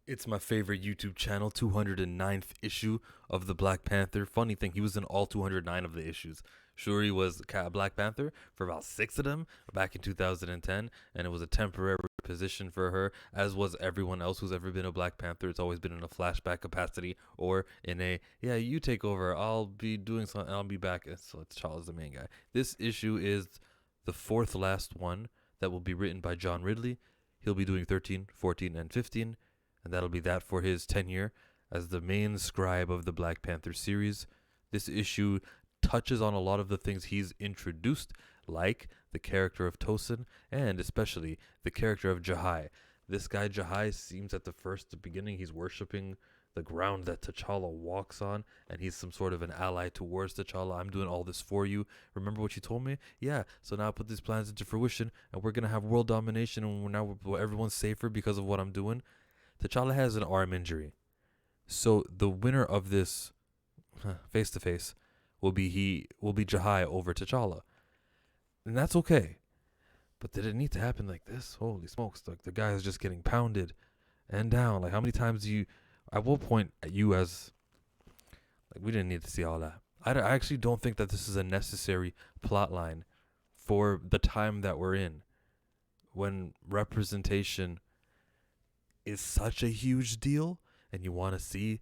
It's my favorite YouTube channel, 209th issue of the Black Panther. Funny thing, he was in all 209 of the issues. Shuri was Black Panther for about 6 of them back in 2010, and it was a temporary position for her, as was everyone else who's ever been a Black Panther. It's always been in a flashback capacity or in a, yeah, you take over, I'll be doing something, I'll be back. So it's Charles, the main guy. This issue is the fourth last one that will be written by John Ridley. He'll be doing 13, 14, and 15. And that'll be that for his tenure as the main scribe of the Black Panther series. This issue touches on a lot of the things he's introduced, like the character of Tosin and especially the character of Jahai. This guy Jahai seems at the beginning he's worshiping the ground that T'Challa walks on, and he's some sort of an ally towards T'Challa. I'm doing all this for you. Remember what you told me? Yeah. So now I put these plans into fruition, and we're gonna have world domination, and everyone's safer because of what I'm doing. T'Challa has an arm injury. So the winner of this face to face will be Jahai over T'Challa. And that's okay. But did it need to happen like this? Holy smokes, like the guy is just getting pounded and down. Like how many times I will point at you as like we didn't need to see all that. I actually don't think that this is a necessary plot line for the time that we're in, when representation is such a huge deal, and you want to see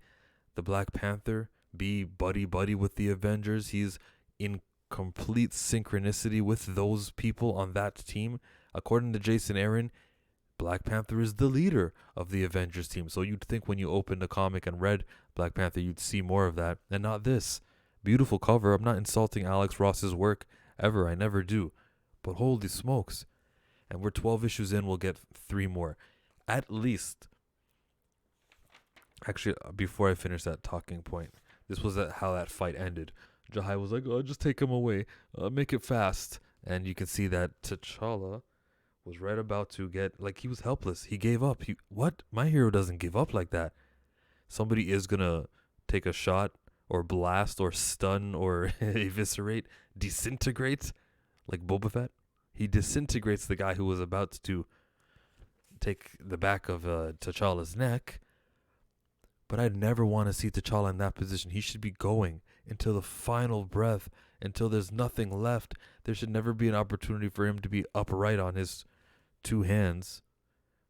the Black Panther be buddy with the Avengers. He's in complete synchronicity with those people on that team. According to Jason Aaron, Black Panther is the leader of the Avengers team. So you'd think when you opened the comic and read Black Panther, you'd see more of that, and not this. Beautiful cover. I'm not insulting Alex Ross's work ever. I never do. But holy smokes. And we're 12 issues in. We'll get 3 more. At least. Actually, before I finish that talking point, this was how that fight ended. Jahai was like, "Oh, just take him away. Make it fast." And you can see that T'Challa was right about to get, like, he was helpless. He gave up. What? My hero doesn't give up like that. Somebody is going to take a shot or blast or stun or eviscerate, disintegrate, like Boba Fett. He disintegrates the guy who was about to take the back of T'Challa's neck. But I'd never want to see T'Challa in that position. He should be going until the final breath, until there's nothing left. There should never be an opportunity for him to be upright on his 2 hands.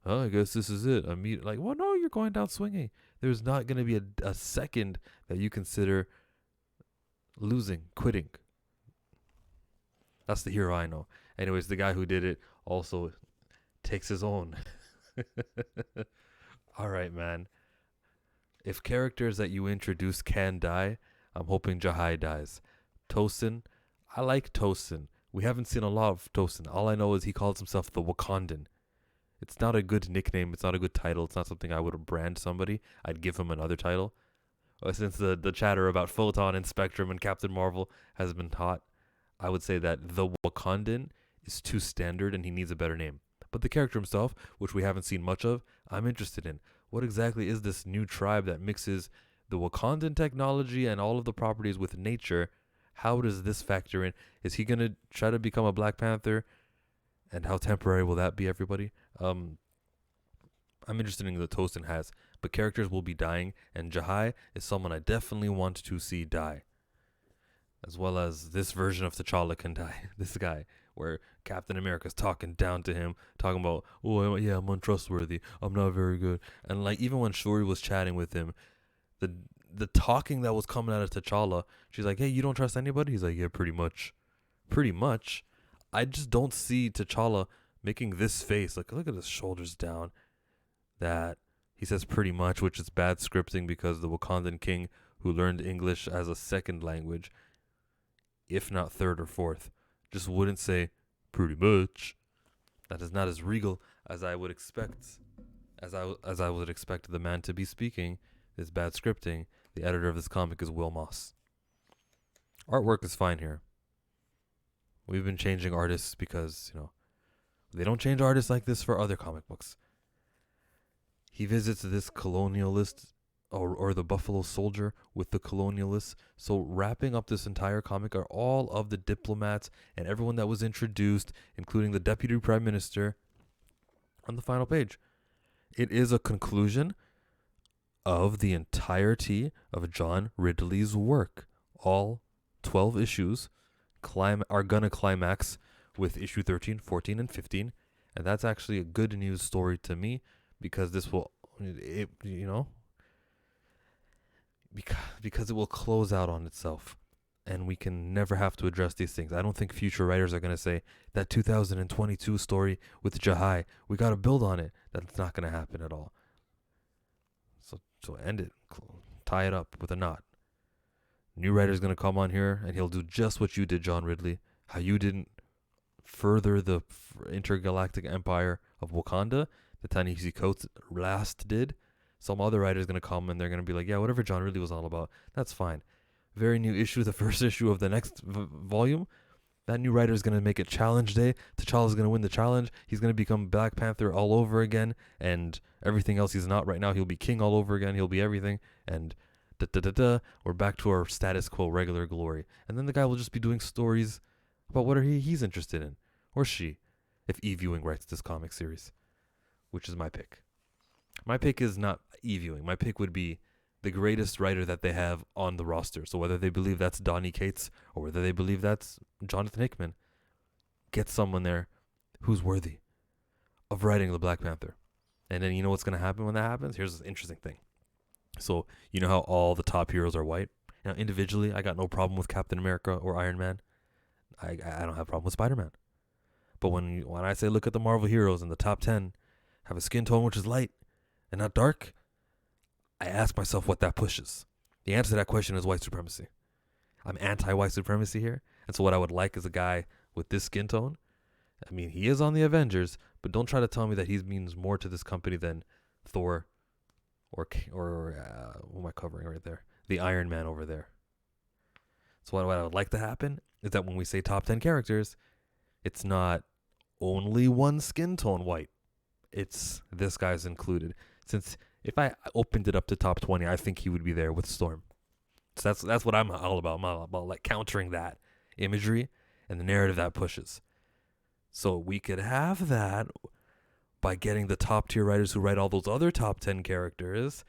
Oh, I guess this is it. Like, well, no, you're going down swinging. There's not going to be a second that you consider losing, quitting. That's the hero I know. Anyways, the guy who did it also takes his own. All right, man. If characters that you introduce can die, I'm hoping Jahai dies. Tosin, I like Tosin. We haven't seen a lot of Tosin. All I know is he calls himself the Wakandan. It's not a good nickname. It's not a good title. It's not something I would brand somebody. I'd give him another title. Since the chatter about Photon and Spectrum and Captain Marvel has been hot, I would say that the Wakandan is too standard and he needs a better name. But the character himself, which we haven't seen much of, I'm interested in. What exactly is this new tribe that mixes the Wakandan technology and all of the properties with nature? How does this factor in? Is he going to try to become a Black Panther? And how temporary will that be, everybody? I'm interested in the Tosin has. But characters will be dying, and Jahai is someone I definitely want to see die. As well as this version of T'Challa can die. This guy, where Captain America's talking down to him, talking about, "Oh, yeah, I'm untrustworthy. I'm not very good." And like even when Shuri was chatting with him, the talking that was coming out of T'Challa, she's like, "Hey, you don't trust anybody?" He's like, "Yeah, pretty much." Pretty much. I just don't see T'Challa making this face. Like, look at his shoulders down. That he says pretty much, which is bad scripting because the Wakandan king who learned English as a second language, if not third or fourth, just wouldn't say pretty much. That is not as regal as I would expect, as I would expect the man to be speaking. This bad scripting. The editor of this comic is Will Moss. Artwork is fine here. We've been changing artists because, they don't change artists like this for other comic books. He visits this colonialist or the Buffalo Soldier with the colonialists. So wrapping up this entire comic are all of the diplomats and everyone that was introduced, including the Deputy Prime Minister, on the final page. It is a conclusion, of the entirety of John Ridley's work. All 12 issues are gonna climax with issue 13, 14, and 15, and that's actually a good news story to me because this will, because it will close out on itself, and we can never have to address these things. I don't think future writers are gonna say that 2022 story with Jahai, we gotta build on it. That's not gonna happen at all. So end it, tie it up with a knot. New writer's gonna come on here and he'll do just what you did, John Ridley. How you didn't further the intergalactic empire of Wakanda, the Ta-Nehisi Coates last did. Some other writer's gonna come and they're gonna be like, yeah, whatever John Ridley was all about, that's fine. Very new issue, the first issue of the next volume. That new writer is going to make it challenge day. T'Challa's going to win the challenge. He's going to become Black Panther all over again. And everything else he's not right now, he'll be king all over again. He'll be everything. And we're back to our status quo, regular glory. And then the guy will just be doing stories about what he's interested in. Or she, if Eve Ewing writes this comic series. Which is my pick. My pick is not Eve Ewing. My pick would be the greatest writer that they have on the roster. So whether they believe that's Donny Cates or whether they believe that's Jonathan Hickman, get someone there who's worthy of writing the Black Panther. And then you know what's going to happen when that happens? Here's an interesting thing. So you know how all the top heroes are white? Now individually, I got no problem with Captain America or Iron Man. I don't have a problem with Spider-Man. But when I say look at the Marvel heroes in the top 10, have a skin tone which is light and not dark, I ask myself what that pushes. The answer to that question is white supremacy. I'm anti-white supremacy here. And so what I would like is a guy with this skin tone. I mean, he is on the Avengers, but don't try to tell me that he means more to this company than Thor or who am I covering right there? The Iron Man over there. So what I would like to happen is that when we say top 10 characters, it's not only one skin tone white. It's this guy's included. Since if I opened it up to top 20, I think he would be there with Storm. So that's what I'm all about. I'm all about like countering that imagery and the narrative that pushes. So we could have that by getting the top tier writers who write all those other top 10 characters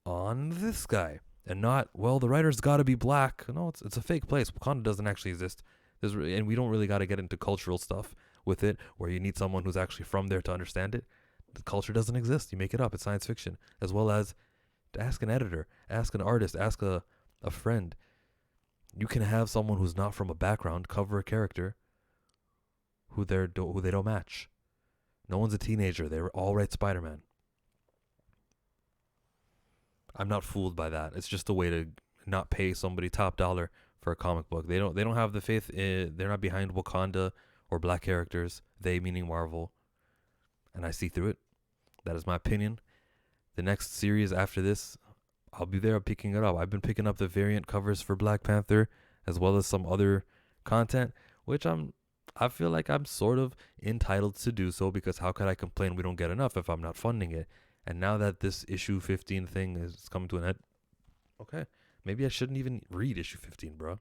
on this guy. And not, well, the writer's got to be black. No, it's a fake place. Wakanda doesn't actually exist. And we don't really got to get into cultural stuff with it where you need someone who's actually from there to understand it. The culture doesn't exist. You make it up. It's science fiction. As well as to ask an editor, ask an artist, ask a friend. You can have someone who's not from a background cover a character who they don't match. No one's a teenager. They all write Spider-Man. I'm not fooled by that. It's just a way to not pay somebody top dollar for a comic book. They don't have the faith. They're not behind Wakanda or black characters. They meaning Marvel. And I see through it. That is my opinion. The next series after this, I'll be there picking it up. I've been picking up the variant covers for Black Panther as well as some other content, which I feel like I'm sort of entitled to do so because how could I complain we don't get enough if I'm not funding it? And now that this issue 15 thing is coming to an end, okay, maybe I shouldn't even read issue 15, bro.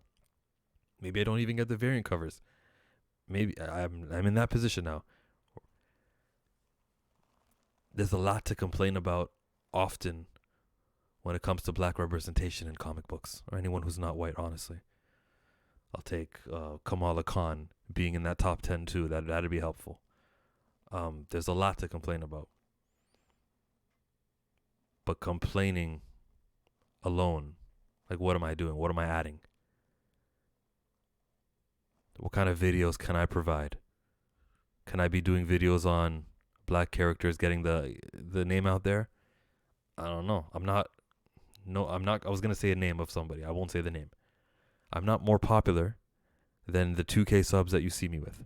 Maybe I don't even get the variant covers. Maybe I'm in that position now. There's a lot to complain about often when it comes to black representation in comic books or anyone who's not white, honestly. I'll take Kamala Khan being in that top 10 too. That'd be helpful. There's a lot to complain about. But complaining alone, like what am I doing? What am I adding? What kind of videos can I provide? Can I be doing videos on black characters getting the name out there? I don't know. I'm not. I was going to say a name of somebody. I won't say the name. I'm not more popular than the 2K subs that you see me with.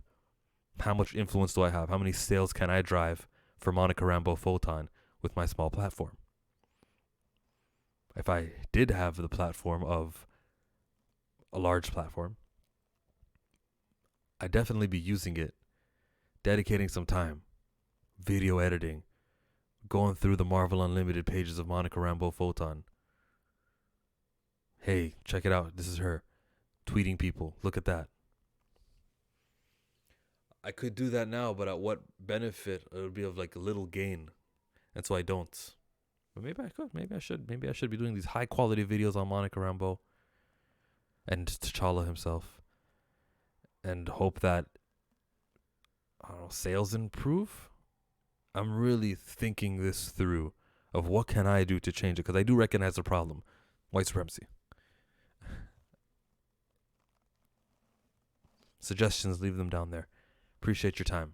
How much influence do I have? How many sales can I drive for Monica Rambeau Photon with my small platform? If I did have the platform of a large platform, I'd definitely be using it, dedicating some time, video editing, going through the Marvel Unlimited pages of Monica Rambeau Photon. Hey, check it out. This is her. Tweeting people. Look at that. I could do that now, but at what benefit? It would be of like a little gain. And so I don't. But maybe I could. Maybe I should. Maybe I should be doing these high quality videos on Monica Rambeau and T'Challa himself, and hope that, I don't know, sales improve. I'm really thinking this through of what can I do to change it, because I do recognize the problem, white supremacy. Suggestions, leave them down there. Appreciate your time.